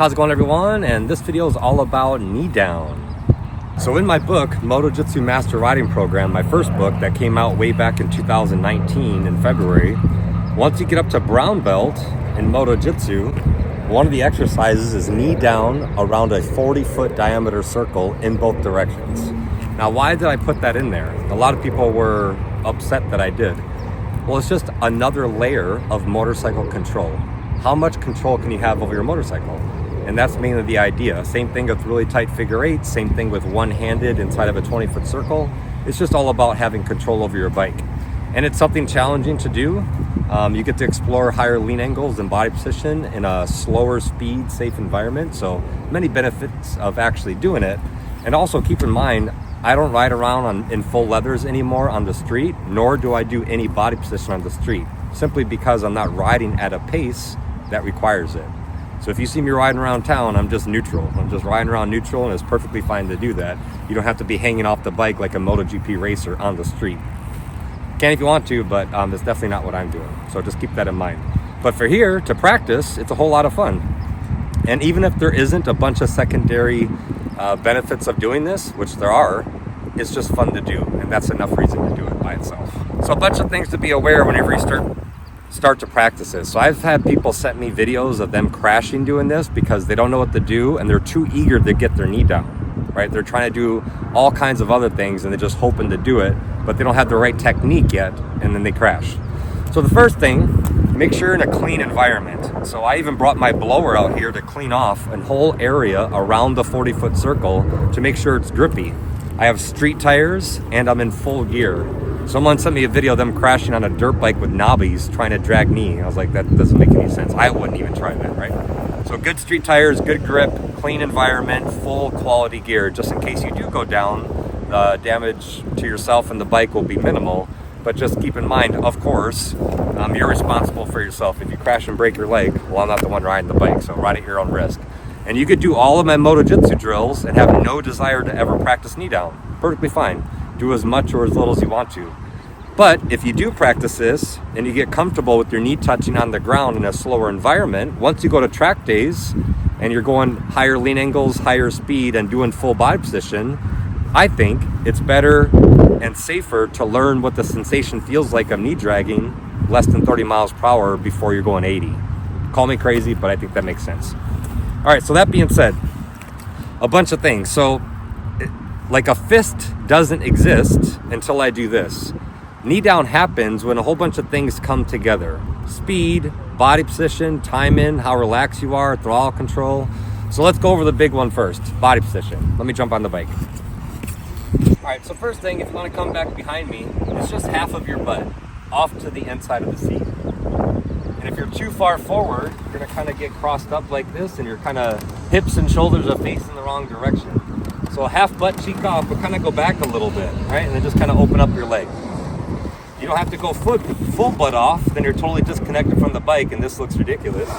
How's it going, everyone? And this video is all about knee down. So in my book, MotoJitsu Master Riding Program, my first book that came out way back in 2019 in February, once you get up to brown belt in MotoJitsu, one of the exercises is knee down around a 40-foot diameter circle in both directions. Now, why did I put that in there? A lot of people were upset that I did. Well, it's just another layer of motorcycle control. How much control can you have over your motorcycle? And that's mainly the idea. Same thing with really tight figure eights, same thing with one-handed inside of a 20-foot circle. It's just all about having control over your bike. And it's something challenging to do. You get to explore higher lean angles and body position in a slower speed, safe environment. So many benefits of actually doing it. And also keep in mind, I don't ride around in full leathers anymore on the street, nor do I do any body position on the street, simply because I'm not riding at a pace that requires it. So if you see me riding around town, I'm just neutral. I'm just riding around neutral, and it's perfectly fine to do that. You don't have to be hanging off the bike like a MotoGP racer on the street. Can if you want to, but it's definitely not what I'm doing. So just keep that in mind. But for here, to practice, it's a whole lot of fun. And even if there isn't a bunch of secondary benefits of doing this, which there are, it's just fun to do. And that's enough reason to do it by itself. So a bunch of things to be aware whenever you start to practice this. So I've had people send me videos of them crashing doing this because they don't know what to do and they're too eager to get their knee down, right? They're trying to do all kinds of other things and they're just hoping to do it, but they don't have the right technique yet, and then they crash. So the first thing, make sure you're in a clean environment. So I even brought my blower out here to clean off a whole area around the 40-foot circle to make sure it's drippy. I have street tires and I'm in full gear. Someone sent me a video of them crashing on a dirt bike with knobbies trying to drag knee. I was like, that doesn't make any sense. I wouldn't even try that, right? So good street tires, good grip, clean environment, full quality gear, just in case you do go down. The damage to yourself and the bike will be minimal, but just keep in mind, of course, you're responsible for yourself. If you crash and break your leg, well, I'm not the one riding the bike, so ride at your own risk. And you could do all of my MotoJitsu drills and have no desire to ever practice knee down. Perfectly fine. Do as much or as little as you want to. But if you do practice this and you get comfortable with your knee touching on the ground in a slower environment, once you go to track days and you're going higher lean angles, higher speed, and doing full body position, I think it's better and safer to learn what the sensation feels like of knee dragging less than 30 miles per hour before you're going 80. Call me crazy, but I think that makes sense. All right, so that being said, a bunch of things. So like a fist doesn't exist until I do this. Knee down happens when a whole bunch of things come together. Speed, body position, time in, how relaxed you are, throttle control. So let's go over the big one first, body position. Let me jump on the bike. All right, so first thing, if you want to come back behind me, it's just half of your butt off to the inside of the seat. And if you're too far forward, you're gonna kind of get crossed up like this, and your kind of hips and shoulders are facing the wrong direction. So half butt cheek off, but kind of go back a little bit, right? And then just kind of open up your leg. You don't have to go full butt off, then you're totally disconnected from the bike and this looks ridiculous.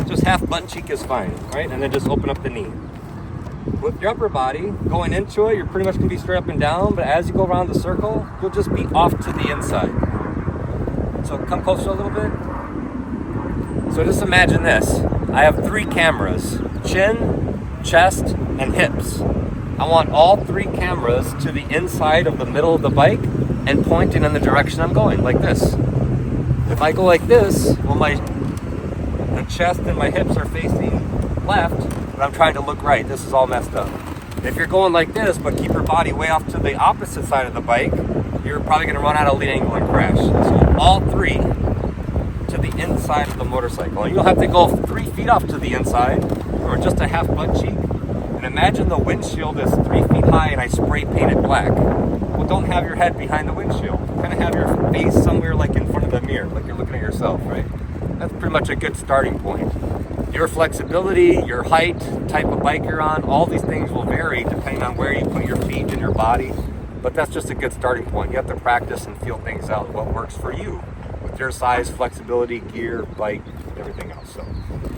Just half butt cheek is fine, right? And then just open up the knee. With your upper body, going into it, you're pretty much gonna be straight up and down, but as you go around the circle, you'll just be off to the inside. So come closer a little bit. So just imagine this. I have 3 cameras, chin, chest, and hips. I want all 3 cameras to the inside of the middle of the bike and pointing in the direction I'm going, like this. If I go like this, well, the chest and my hips are facing left, but I'm trying to look right. This is all messed up. If you're going like this, but keep your body way off to the opposite side of the bike, you're probably gonna run out of lean angle and crash. So all 3 to the inside of the motorcycle. You don't have to go 3 feet off to the inside, or just a half butt cheek. And imagine the windshield is 3 feet high and I spray paint it black. Well, don't have your head behind the windshield. Kind of have your face somewhere like in front of the mirror, like you're looking at yourself, right? That's pretty much a good starting point. Your flexibility, your height, type of bike you're on, all these things will vary depending on where you put your feet and your body. But that's just a good starting point. You have to practice and feel things out, what works for you with your size, flexibility, gear, bike, everything else. So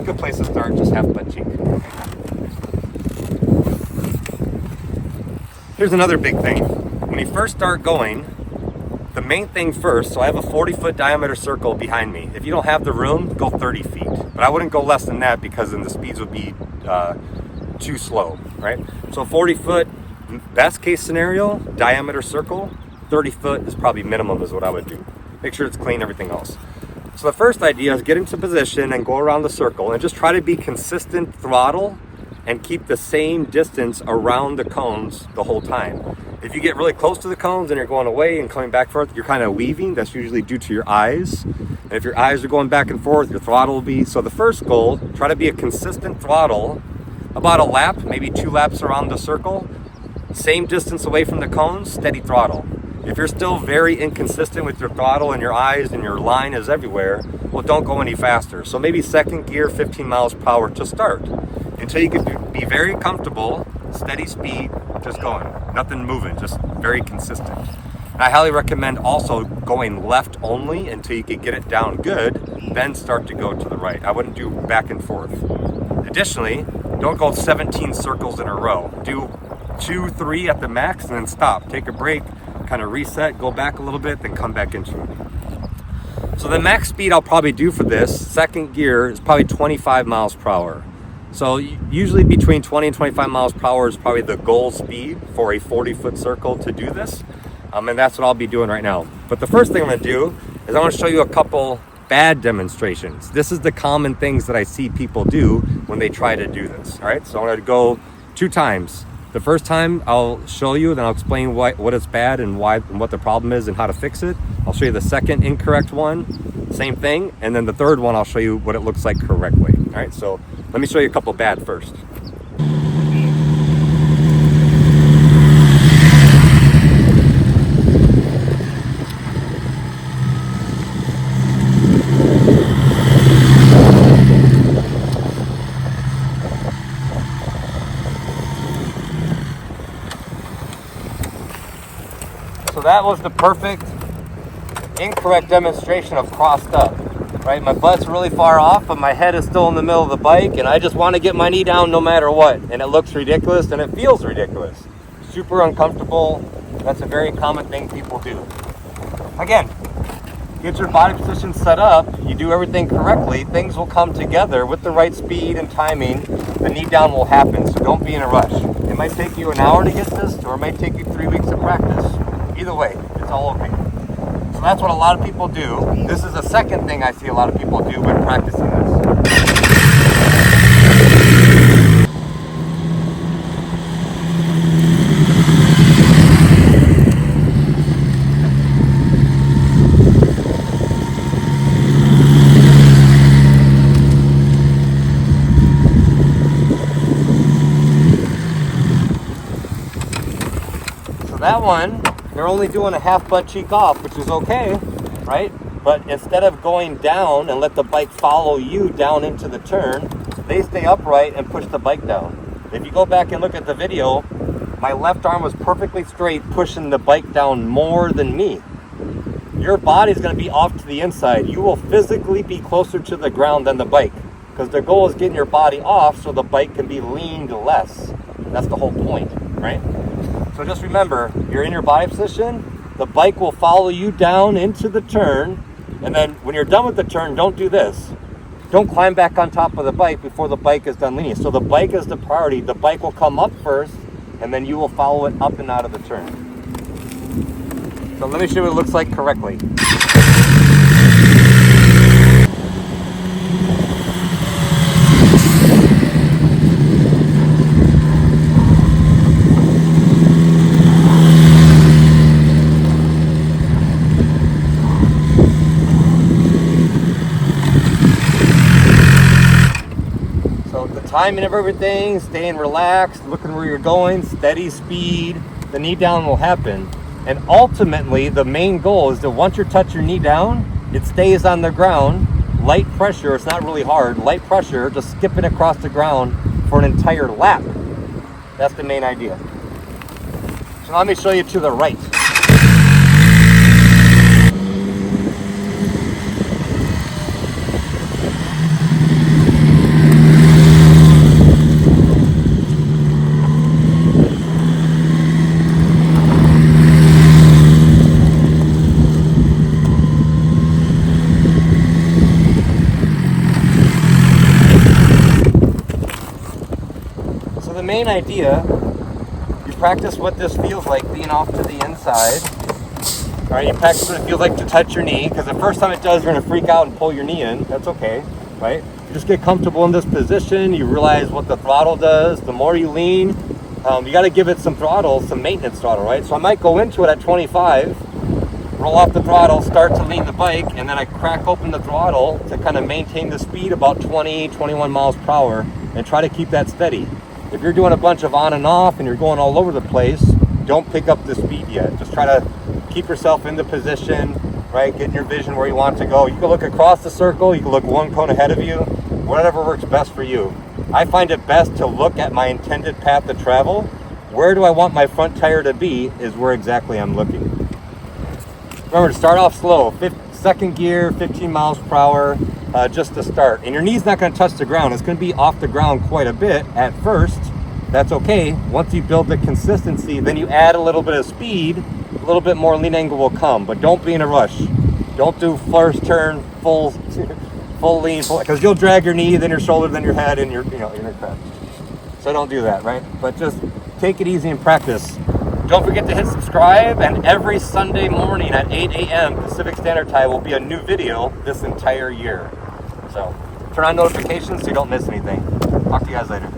good place to start, just half butt cheek. Here's another big thing. When you first start going, the main thing first, so I have a 40-foot diameter circle behind me. If you don't have the room, go 30 feet. but I wouldn't go less than that because then the speeds would be too slow, right? So 40 foot, best case scenario, diameter circle. 30 foot is probably minimum is what I would do. Make sure it's clean, everything else. So the first idea is get into position and go around the circle and just try to be consistent throttle and keep the same distance around the cones the whole time. If you get really close to the cones and you're going away and coming back and forth, you're kind of weaving. That's usually due to your eyes. And if your eyes are going back and forth, your throttle will be. So the first goal, try to be a consistent throttle, about a lap, maybe 2 laps around the circle. Same distance away from the cones, steady throttle. If you're still very inconsistent with your throttle and your eyes and your line is everywhere, well, don't go any faster. So maybe second gear, 15 miles per hour to start until you can be very comfortable, steady speed, just going, nothing moving, just very consistent. And I highly recommend also going left only until you can get it down good, then start to go to the right. I wouldn't do back and forth. Additionally, don't go 17 circles in a row. Do 2, 3 at the max and then stop. Take a break, kind of reset, go back a little bit, then come back into it. So the max speed I'll probably do for this second gear is probably 25 miles per hour. So usually between 20 and 25 miles per hour is probably the goal speed for a 40-foot circle to do this. And that's what I'll be doing right now. But the first thing I'm going to do is I want to show you a couple bad demonstrations. This is the common things that I see people do when they try to do this. All right, so I'm going to go 2 times. The first time I'll show you, then I'll explain what is bad and why and what the problem is and how to fix it. I'll show you the second incorrect one, same thing. And then the third one, I'll show you what it looks like correctly. All right, so let me show you a couple bad first. So that was the perfect incorrect demonstration of crossed up, right? My butt's really far off, but my head is still in the middle of the bike, and I just want to get my knee down no matter what. And it looks ridiculous, and it feels ridiculous. Super uncomfortable. That's a very common thing people do. Again, get your body position set up, you do everything correctly, things will come together with the right speed and timing. The knee down will happen, so don't be in a rush. It might take you an hour to get this, or it might take you 3 weeks of practice. Either way, it's all okay. So that's what a lot of people do. This is the second thing I see a lot of people do when practicing this. So that one, they're only doing a half butt cheek off, which is okay, right? But instead of going down and let the bike follow you down into the turn, they stay upright and push the bike down. If you go back and look at the video, my left arm was perfectly straight, pushing the bike down more than me. Your body's going to be off to the inside. You will physically be closer to the ground than the bike, because the goal is getting your body off so the bike can be leaned less. That's the whole point, right? So just remember, you're in your body position, the bike will follow you down into the turn, and then when you're done with the turn, don't do this. Don't climb back on top of the bike before the bike is done leaning. So the bike is the priority. The bike will come up first, and then you will follow it up and out of the turn. So let me show you what it looks like correctly. Timing of everything, staying relaxed, looking where you're going, steady speed, the knee down will happen. And ultimately, the main goal is that once you touch your knee down, it stays on the ground, light pressure, it's not really hard, light pressure, just skipping across the ground for an entire lap. That's the main idea. So let me show you to the right. So the main idea, you practice what this feels like being off to the inside. All right, you practice what it feels like to touch your knee, because the first time it does, you're gonna freak out and pull your knee in. That's okay, right? You just get comfortable in this position. You realize what the throttle does. The more you lean, you gotta give it some throttle, some maintenance throttle, right? So I might go into it at 25, roll off the throttle, start to lean the bike, and then I crack open the throttle to kind of maintain the speed about 20, 21 miles per hour and try to keep that steady. If you're doing a bunch of on and off and you're going all over the place, don't pick up the speed yet. Just try to keep yourself in the position, right? Getting your vision where you want to go. You can look across the circle, you can look one cone ahead of you, whatever works best for you. I find it best to look at my intended path to travel. Where do I want my front tire to be is where exactly I'm looking. Remember to start off slow, second gear, 15 miles per hour, just to start. And your knee's not gonna touch the ground. It's gonna be off the ground quite a bit at first. That's okay. Once you build the consistency, then you add a little bit of speed, a little bit more lean angle will come, but don't be in a rush. Don't do first turn, full lean, because you'll drag your knee, then your shoulder, then your head, and you're gonna crash. So don't do that, right? But just take it easy and practice. Don't forget to hit subscribe, and every Sunday morning at 8 a.m. Pacific Standard Time will be a new video this entire year. So turn on notifications so you don't miss anything. Talk to you guys later.